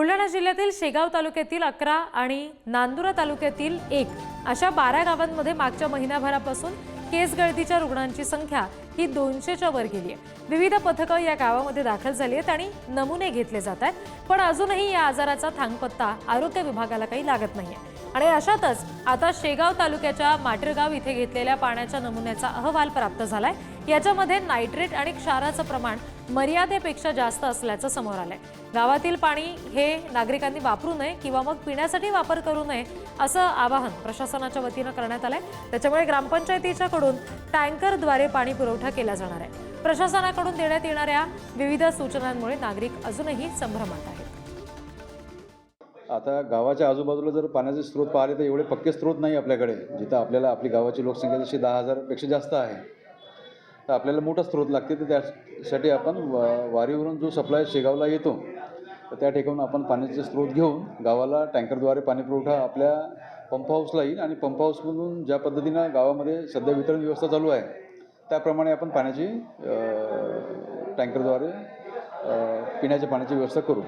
बुलढाणा जिल्ह्यातील शेगाव तालुक्यातील 11 आणि नांदुरा तालुक्यातील 1 अशा 12 गावांमध्ये मागच्या महिनाभरापासून केस गळतीच्या रुग्णांची संख्या ही 200च्या वर गेली आहे। विविध पथकं या गावामध्ये दाखल झाली आहेत आणि नमुने घेतले जात आहेत, पण अजूनही या आजाराचा थांगपत्ता आरोग्य विभागाला काही लागत नाहीये। आणि अशातच आता शेगाव तालुक्याच्या माटेरगाव इथे घेतलेल्या पाण्याच्या नमुन्याचा अहवाल प्राप्त झालाय। याच्यामध्ये नायट्रेट आणि क्षाराचं प्रमाण मर्यादेपेक्षा जास्त असल्याचं समोर आलंय। गावातील पाणी हे नागरिकांनी वापरू नये किंवा मग पिण्यासाठी वापर करू नये असं आवाहन प्रशासनाच्या वतीनं करण्यात आलंय। त्याच्यामुळे ग्रामपंचायतीच्याकडून टँकरद्वारे पाणी पुरवठा केला जाणार आहे। प्रशासनाकडून देण्यात येणाऱ्या विविध सूचनांमुळे नागरिक अजूनही संभ्रमात आहेत। आता गावाच्या आजूबाजूला जर पाण्याचे स्रोत पाहिले तर एवढे पक्के स्रोत नाही आपल्याकडे, जिथं आपल्याला आपली गावाची लोकसंख्या जशी 10,000पेक्षा जास्त आहे, तर आपल्याला मोठा स्रोत लागते। तर त्यासाठी आपण वारीवरून जो सप्लाय शेगावला येतो तर त्या ठिकाणी आपण पाण्याचे स्रोत घेऊन गावाला टँकरद्वारे पाणी पुरवठा आपल्या पंप हाऊसला येईल आणि पंप हाऊसमधून ज्या पद्धतीनं गावामध्ये सध्या वितरण व्यवस्था चालू आहे त्याप्रमाणे आपण पाण्याची टँकरद्वारे पिण्याच्या पाण्याची व्यवस्था करू।